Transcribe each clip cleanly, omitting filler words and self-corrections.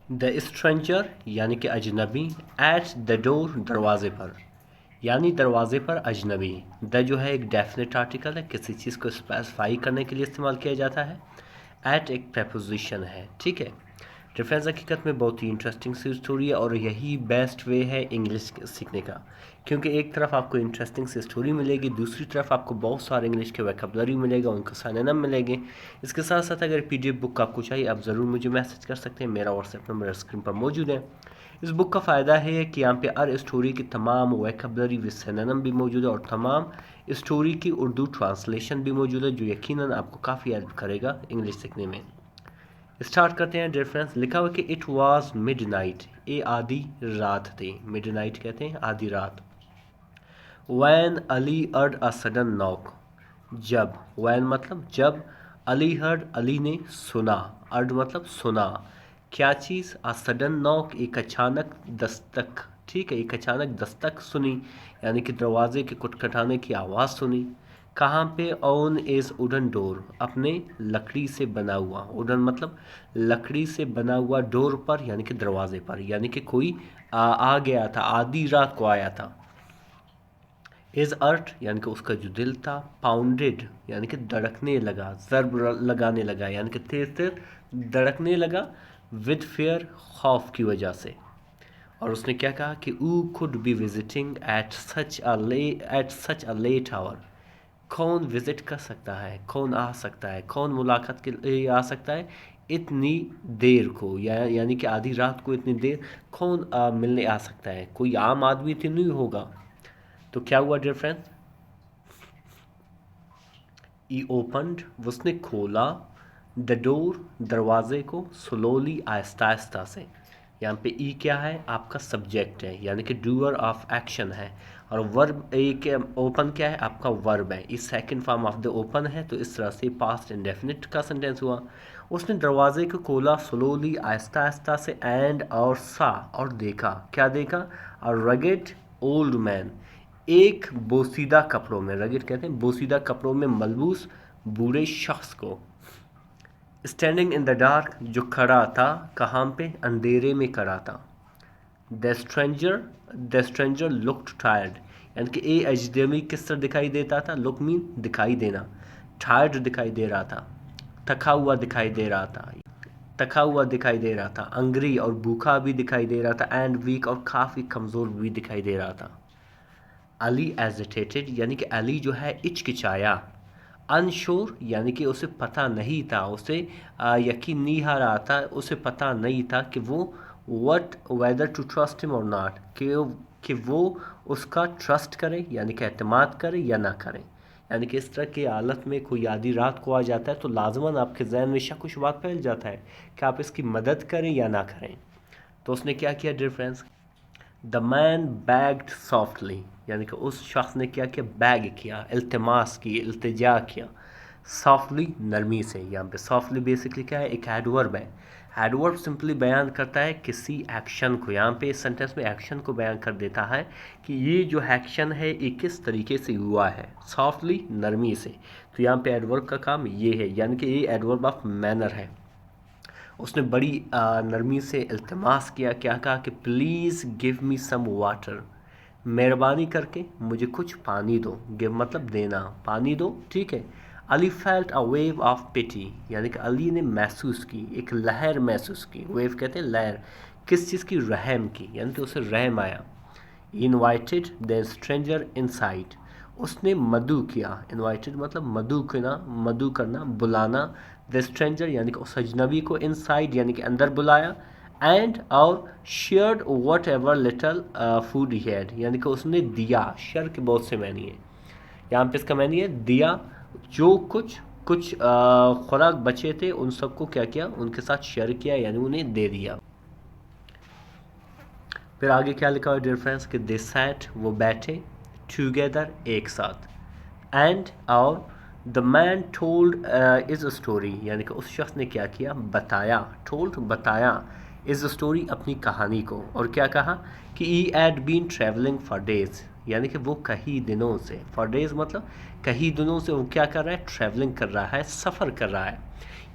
دا stranger یعنی کہ اجنبی، ایٹ دا ڈور دروازے پر، یعنی دروازے پر اجنبی۔ دا جو ہے ایک ڈیفینٹ آرٹیکل ہے، کسی چیز کو اسپیسیفائی کرنے کے لیے استعمال کیا جاتا ہے۔ ایٹ ایک پریپوزیشن ہے، ٹھیک ہے۔ ریفرنس حقیقت میں بہت ہی انٹرسٹنگ سی اسٹوری ہے، اور یہی بیسٹ وے ہے انگلش سیکھنے کا، کیونکہ ایک طرف آپ کو انٹرسٹنگ سی اسٹوری ملے گی، دوسری طرف آپ کو بہت سارے انگلش کے ویکیبلری ملے گا، ان کا سائنم ملے گے۔ اس کے ساتھ ساتھ اگر پی ڈی ایف بک آپ کو چاہیے، آپ ضرور مجھے میسج کر سکتے ہیں، میرا واٹس ایپ نمبر اسکرین پر موجود ہے۔ اس بک کا فائدہ ہے کہ یہاں پہ ہر اسٹوری کی تمام ویکیبلری و سینونم بھی موجود ہے، اور تمام اسٹوری کی اردو ٹرانسلیشن بھی موجود ہے، جو یقیناً آپ کو کافی ہیلپ کرے گا انگلش سیکھنے میں۔ اسٹارٹ کرتے ہیں ڈیئر فرینڈس۔ لکھا ہوا کہ اٹ واز مڈ نائٹ، یہ آدھی رات تھی، مڈ نائٹ کہتے ہیں آدھی رات۔ وین علی ارڈ اے سڈن ناک، جب، وین مطلب جب، علی ہرڈ علی نے سنا، ارڈ مطلب سنا، کیا چیز، اے سڈن ناک ایک اچانک دستک، ٹھیک ہے، ایک اچانک دستک سنی، یعنی کہ دروازے کے کھٹکھٹانے کی آواز سنی۔ کہاں پہ، آن از ووڈن ڈور، اپنے لکڑی سے بنا ہوا، ووڈن مطلب لکڑی سے بنا ہوا، ڈور پر یعنی کہ دروازے پر، یعنی کہ کوئی آ گیا تھا، آدھی رات کو آیا تھا۔ از ارٹ یعنی کہ اس کا جو دل تھا، پاؤنڈڈ یعنی کہ دھڑکنے لگا، ضرب لگانے لگا، یعنی کہ تیز تیز دھڑکنے لگا، ود فیئر خوف کی وجہ سے۔ اور اس نے کیا کہا کہ او could be visiting at such a late hour، کون وزٹ کر سکتا ہے، کون آ سکتا ہے، کون ملاقات کے لیے آ سکتا ہے اتنی دیر کو، یعنی کہ آدھی رات کو اتنی دیر کون ملنے آ سکتا ہے، کوئی عام آدمی تو نہیں ہوگا۔ تو کیا ہوا ڈیئر فرینڈ، ای اوپنڈ، اس نے کھولا، دا ڈور دروازے کو، سلولی آہستہ آہستہ سے۔ یہاں پہ ای کیا ہے، آپ کا سبجیکٹ ہے، یعنی کہ ڈوئر آف ایکشن ہے، اور ورب اوپن کیا ہے، آپ کا ورب ہے، اس second form of the open ہے، تو اس طرح سے پاسٹ انڈیفینٹ کا سینٹینس ہوا۔ اس نے دروازے کو کھولا، سلولی آہستہ آہستہ سے، اینڈ اور سا اور دیکھا، کیا دیکھا، رگڈ اولڈ مین، ایک بوسیدہ کپڑوں میں، رگڈ کہتے ہیں بوسیدہ کپڑوں میں ملبوس بوڑھے شخص کو، اسٹینڈنگ ان دا ڈارک، جو کھڑا تھا، کہاں پہ، اندھیرے میں کھڑا تھا۔ دا اسٹرینجر لکڈ ٹائرڈ، یعنی کہ اے اجنبی کس طرح دکھائی دیتا تھا، لک مین دکھائی دینا، ٹائرڈ دکھائی دے رہا تھا، تھکا ہوا دکھائی دے رہا تھا، تھکا ہوا دکھائی دے رہا تھا، انگری اور بھوکا بھی دکھائی دے رہا تھا، اینڈ ویک اور کافی کمزور بھی دکھائی دے رہا تھا۔ علی ایزیٹیٹڈ یعنی کہ علی جو ہے ہچکچایا، انشور یعنی کہ اسے پتہ نہیں تھا، اسے یقین نہیں آ رہا تھا، اسے پتہ نہیں تھا کہ وہ whether to trust him or not، کہ وہ اس کا ٹرسٹ کرے یعنی کہ اعتماد کرے یا نہ کرے، یعنی کہ اس طرح کی حالت میں کوئی آدھی رات کو آ جاتا ہے تو لازماً آپ کے ذہن میں شک و شبہات پھیل جاتا ہے کہ آپ اس کی مدد کریں یا نہ کریں۔ تو اس نے کیا کیا ڈیئر فرینڈس، دا مین بیگڈ سافٹلی، یعنی کہ اس شخص نے کیا کیا، بیگ کیا، التماس کی، التجا کیا، سافٹلی نرمی سے۔ یہاں پہ سافٹلی بیسکلی کیا ہے، ایک ایڈورب ہے، ایڈورب سمپلی بیان کرتا ہے کسی ایکشن کو، یہاں پہ اس سینٹینس میں ایکشن کو بیان کر دیتا ہے کہ یہ جو ایکشن ہے یہ کس طریقے سے ہوا ہے، سافٹلی نرمی سے۔ تو یہاں پہ ایڈورب کا کام یہ ہے، یعنی کہ یہ ایڈورب آف مینر ہے۔ اس نے بڑی نرمی سے التماس کیا، کیا کہا کہ please give me some water, مہربانی کر کے مجھے کچھ پانی دو، گیو مطلب دینا، پانی دو، ٹھیک ہے۔ علی فیلٹ اے ویو آف پٹی، یعنی کہ علی نے محسوس کی، ایک لہر محسوس کی، ویو کہتے ہیں لہر، کس چیز کی، رحم کی، یعنی کہ اسے رحم آیا۔ انوائٹڈ دا اسٹرینجر ان سائڈ، اس نے مدعو کیا، انوائٹڈ مطلب مدعو کرنا، بلانا، دا اسٹرینجر یعنی کہ اس اجنبی کو، ان سائڈ یعنی کہ اندر بلایا، اینڈ اور shared what ever little food he had, یعنی کہ اس نے دیا، شیئر کے بہت سے معنی ہیں، یہاں پہ اس کا معنی ہے دیا، جو کچھ خوراک بچے تھے ان سب کو کیا کیا، ان کے ساتھ شیئر کیا، یعنی انہیں دے دیا۔ پھر آگے کیا لکھا ہوا ڈیئر فرینڈس کہ دے سیٹ، وہ بیٹھے، ٹوگیدر ایک ساتھ، اینڈ اور دا مین ٹولڈ از اے اسٹوری، یعنی کہ اس شخص نے کیا کیا، بتایا، ٹولڈ بتایا، از اے اسٹوری اپنی کہانی کو، اور کیا کہا کہ he had been travelling for days, یعنی کہ وہ کئی دنوں سے، فار ڈیز مطلب کئی دنوں سے وہ کیا کر رہا ہے، ٹریولنگ کر رہا ہے، سفر کر رہا ہے،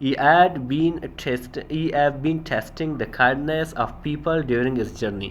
he had been testing the kindness of people during his journey,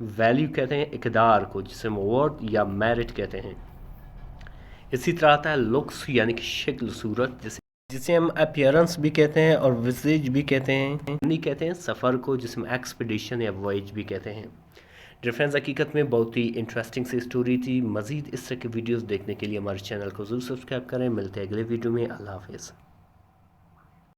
value کہتے ہیں اقدار کو، جسے ہم ورڈ یا میرٹ کہتے ہیں۔ اسی طرح آتا ہے لکس یعنی کہ شکل صورت، جسے ہم اپیئرنس بھی کہتے ہیں اور وزیج بھی کہتے ہیں۔ جرنی کہتے ہیں سفر کو، جسے ہم ایکسپیڈیشن یا وائج بھی کہتے ہیں۔ ڈفرینس حقیقت میں بہت ہی انٹرسٹنگ سی اسٹوری تھی۔ مزید اس طرح کے ویڈیوز دیکھنے کے لیے ہمارے چینل کو ضرور سبسکرائب کریں۔ ملتے ہیں اگلے ویڈیو میں۔ اللہ حافظ۔